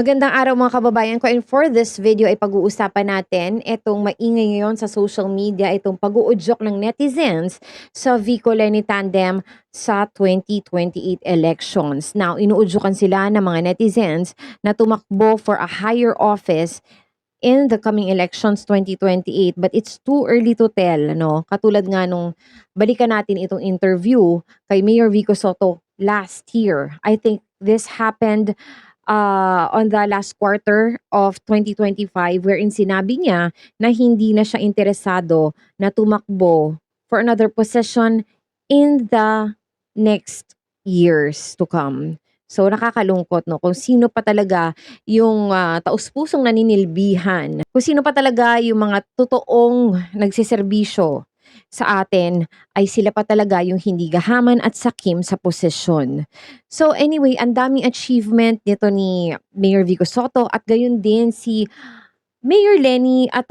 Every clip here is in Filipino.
Magandang araw mga kababayan ko, and for this video ay pag-uusapan natin itong maingay ngayon sa social media, itong pag-uudyok ng netizens sa Vico Leni tandem sa 2028 elections. Now, inuudyokan sila ng mga netizens na tumakbo for a higher office in the coming elections 2028, but it's too early to tell, no? Katulad nga nung balikan natin itong interview kay Mayor Vico Soto last year. I think this happened on the last quarter of 2025, wherein sinabi niya na hindi na siya interesado na tumakbo for another position in the next years to come. So nakakalungkot, no, kung sino pa talaga yung taus-pusong naninilbihan, kung sino pa talaga yung mga totoong nagseserbisyo sa atin, ay sila pa talaga yung hindi gahaman at sakim sa posisyon. So anyway, ang daming achievement nito ni Mayor Vico Soto at gayon din si Mayor Leni, at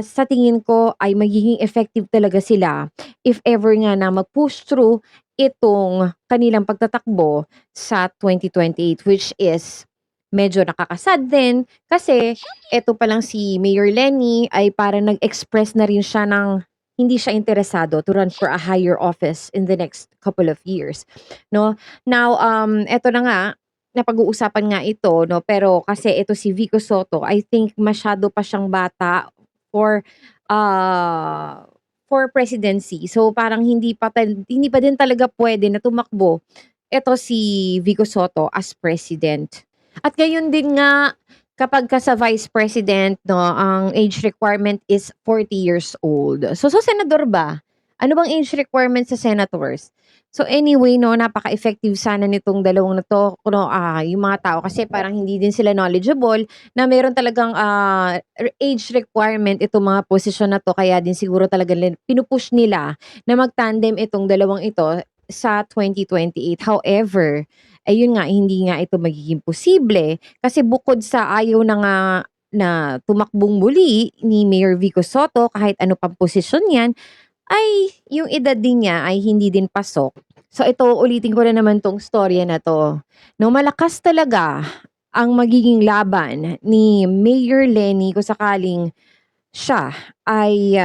sa tingin ko ay magiging effective talaga sila if ever nga na mag-push through itong kanilang pagtatakbo sa 2028, which is medyo nakakasad din kasi eto pa lang si Mayor Leni ay parang nag-express na rin siya ng hindi siya interesado to run for a higher office in the next couple of years, no? Now, eto na nga, napag-uusapan nga ito, no, pero kasi ito si Vico Soto, I think masyado pa siyang bata for for presidency. So parang hindi pa din talaga pwede na tumakbo ito si Vico Soto as president. At gayon din nga kapag ka sa vice president, no, ang age requirement is 40 years old. So senador ba? Ano bang age requirement sa senators? So anyway, no, napaka-effective sana nitong dalawang na 'to, no, yung mga tao kasi parang hindi din sila knowledgeable na meron talagang, age requirement itong mga posisyon na 'to, kaya din siguro talaga pinu-push nila na mag-tandem itong dalawang ito sa 2028. However, ayun nga, hindi nga ito magiging posible kasi bukod sa ayaw na nga na tumakbong muli ni Mayor Vico Soto kahit ano pang posisyon 'yan, ay yung edad din niya ay hindi din pasok. So ito, ulitin ko na naman 'tong storya na 'to, 'no, malakas talaga ang magiging laban ni Mayor Leni kung sakaling siya ay,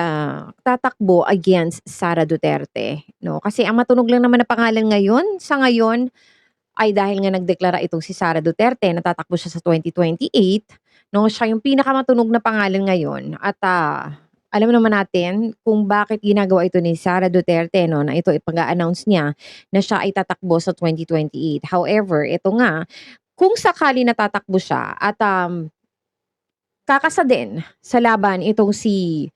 tatakbo against Sara Duterte, 'no. Kasi ang matunog lang naman na pangalan ngayon, sa ngayon, ay dahil nga nagdeklara itong si Sara Duterte na tatakbo siya sa 2028, 'no, siya yung pinakamatunog na pangalan ngayon at, alam naman natin kung bakit ginagawa ito ni Sara Duterte, 'no, na ito ipag-a-announce niya na siya ay tatakbo sa 2028. However, ito nga, kung sakali na tatakbo siya at, kakasa din sa laban itong si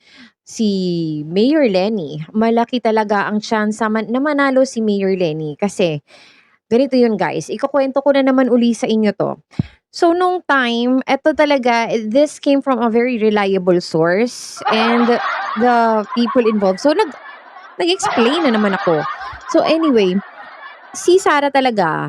Mayor Leni, malaki talaga ang tsansa na manalo si Mayor Leni kasi ganito yun guys, ikukuwento ko na naman uli sa inyo 'to. So nung time, eto talaga, this came from a very reliable source and the people involved. So nag-explain na naman ako. So anyway, si Sara talaga,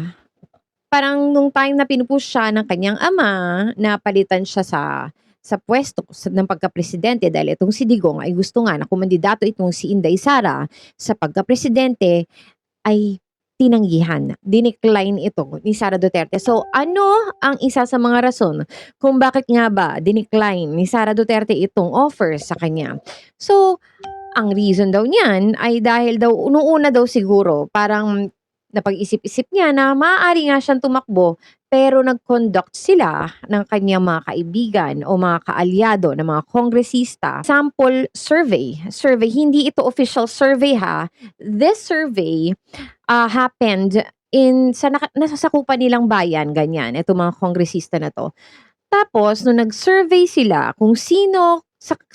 parang nung time na pinu-push siya ng kanyang ama na palitan siya sa puwesto ng pagkapresidente dahil itong si Digong ay gusto nga na kumandidato itong si Inday Sara sa pagkapresidente, ay tinanggihan, dinecline ito ni Sara Duterte. So, ano ang isa sa mga rason kung bakit nga ba dinecline ni Sara Duterte itong offer sa kanya? So, ang reason daw niyan ay dahil daw nung una daw siguro parang napag-isip-isip niya na maaari nga siyang tumakbo, pero nag-conduct sila ng kanyang mga kaibigan o mga kaalyado na mga kongresista sample survey, hindi ito official survey ha. This survey happened sa nasasakupan nilang bayan, ganyan, itong mga kongresista na 'to. Tapos nung nag-survey sila kung sino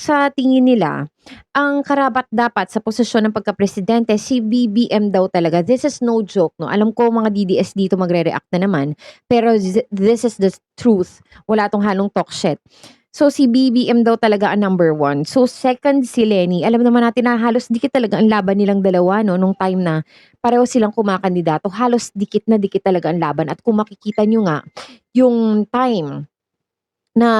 sa tingin nila ang karapat-dapat sa posisyon ng pagkapresidente, si BBM daw talaga. This is no joke, 'no. Alam ko mga DDS dito magre-react na naman, pero this is the truth. Wala 'tong halong talk shit. So si BBM daw talaga ang number one. So second si Leni. Alam naman natin na halos dikit talaga ang laban nilang dalawa, 'no, nung time na pareho silang kumakandidato. Halos dikit na dikit talaga ang laban, at kung makikita niyo nga yung time na,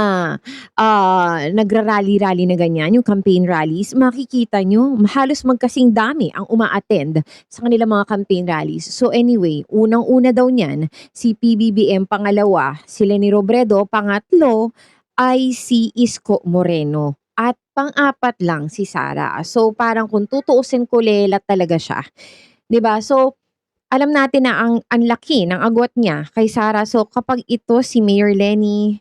nagra-rally-rally na ganyan, yung campaign rallies, makikita niyo halos magkasing dami ang uma-attend sa kanilang mga campaign rallies. So anyway, unang-una daw niyan si PBBM, pangalawa si Leni Robredo, pangatlo ay si Isko Moreno, at pang-apat lang si Sara. So parang kung tutuusin kulelat talaga siya, 'di ba? So alam natin na ang laki ng agwat niya kay Sara. So kapag ito si Mayor Leni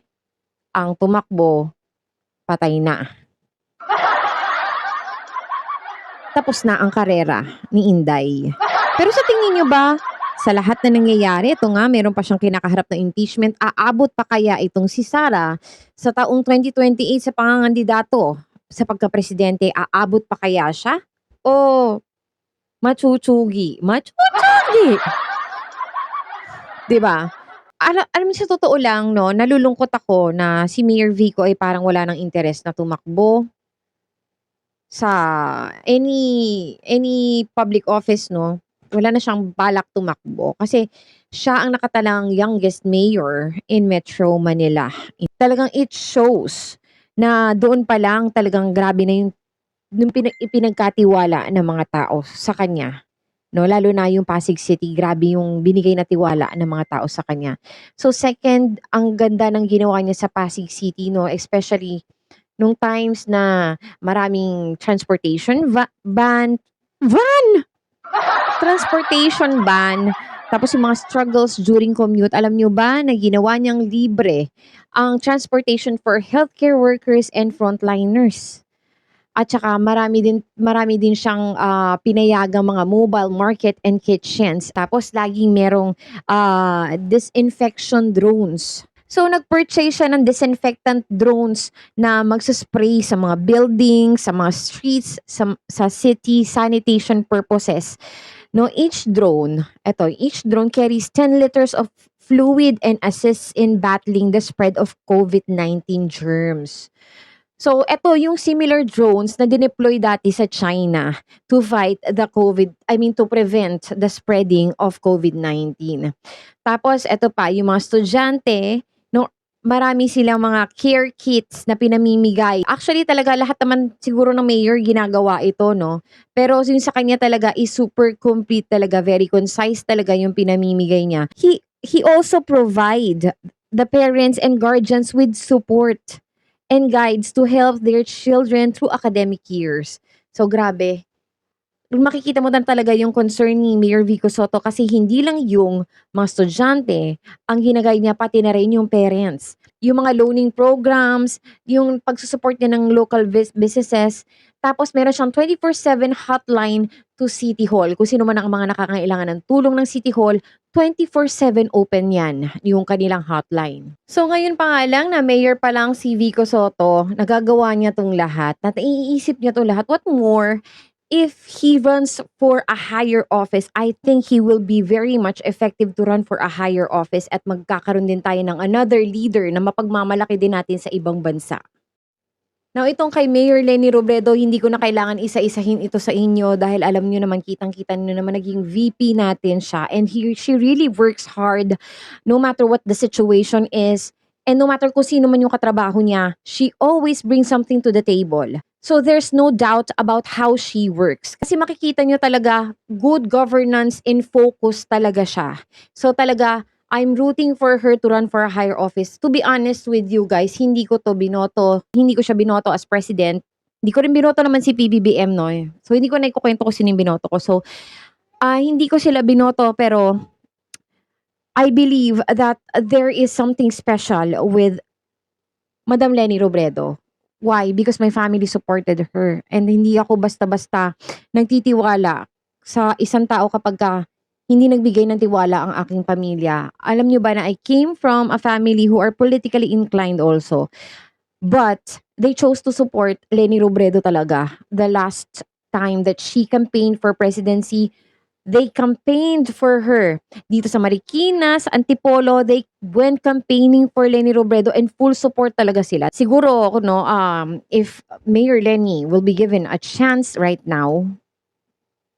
ang tumakbo, patay na. Tapos na ang karera ni Inday. Pero sa tingin niyo ba, sa lahat na nangyayari, ito nga meron pa siyang kinakaharap na impeachment, aabot pa kaya itong si Sara sa taong 2028 sa pangangandidato sa pagkapresidente, aabot pa kaya siya? O machuchugi? Machuchugi! 'Di ba? Alam mo, sa totoo lang 'no, nalulungkot ako na si Mayor Vico ay parang wala ng interes na tumakbo sa any public office 'no. Wala na siyang balak tumakbo kasi siya ang nakatalang youngest mayor in Metro Manila. Talagang it shows na doon pa lang talagang grabe na yung ipinagkatiwala ng mga tao sa kanya 'no, lalo na yung Pasig City, grabe yung binigay na tiwala ng mga tao sa kanya. So second, ang ganda ng ginawa niya sa Pasig City 'no, especially nung times na maraming transportation ban! Transportation ban, tapos yung mga struggles during commute. Alam niyo ba na ginawa niyang libre ang transportation for healthcare workers and frontliners? At saka marami din siyang, pinayagang mga mobile market and kitchens. Tapos laging merong, disinfection drones. So nag-purchase siya ng disinfectant drones na magsa-spray sa mga buildings, sa mga streets, sa city sanitation purposes. No, each drone carries 10 liters of fluid and assists in battling the spread of COVID-19 germs. So, eto yung similar drones na dineploy dati sa China to fight the to prevent the spreading of COVID-19. Tapos eto pa, yung mga estudyante, no, marami silang mga care kits na pinamimigay. Actually, talaga lahat naman siguro ng mayor ginagawa ito, no? Pero yung sa kanya talaga is super complete talaga, very concise talaga yung pinamimigay niya. He also provide the parents and guardians with support and guides to help their children through academic years. So grabe, makikita mo na talaga yung concern ni Mayor Vico Soto kasi hindi lang yung mga estudyante ang ginagay niya, pati na rin yung parents. Yung mga loaning programs, yung pagsusupport niya ng local businesses, tapos meron siyang 24/7 hotline to City Hall. Kung sino man ang mga nakakailangan ng tulong ng City Hall, 24/7 open yan, yung kanilang hotline. So ngayon pa nga lang na mayor pa lang si Vico Soto, nagagawa niya tong lahat, at naiisip niya tong lahat. What more, if he runs for a higher office, I think he will be very much effective to run for a higher office, at magkakaroon din tayo ng another leader na mapagmamalaki din natin sa ibang bansa. Now, itong kay Mayor Leni Robredo, hindi ko na kailangan isa-isahin ito sa inyo dahil alam niyo naman, kitang-kita niyo naman, naging VP natin siya, and she really works hard no matter what the situation is, and no matter kung sino man yung katrabaho niya, she always brings something to the table. So there's no doubt about how she works. Kasi makikita niyo talaga, good governance in focus talaga siya. So talaga, I'm rooting for her to run for a higher office. To be honest with you guys, hindi ko siya binoto as president. Hindi ko rin binoto naman si PBBM, no? So, hindi ko na ikukwento kung sino yung binoto ko. So, hindi ko sila binoto, pero I believe that there is something special with Madam Leni Robredo. Why? Because my family supported her. And hindi ako basta-basta nagtitiwala sa isang tao kapag hindi nagbigay ng tiwala ang aking pamilya. Alam niyo ba na I came from a family who are politically inclined also. But they chose to support Leni Robredo talaga. The last time that she campaigned for presidency, they campaigned for her. Dito sa Marikina, sa Antipolo, they went campaigning for Leni Robredo, and full support talaga sila. Siguro, no, if Mayor Leni will be given a chance right now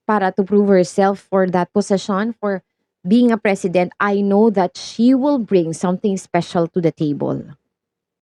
para to prove herself for that position, for being a president, I know that she will bring something special to the table.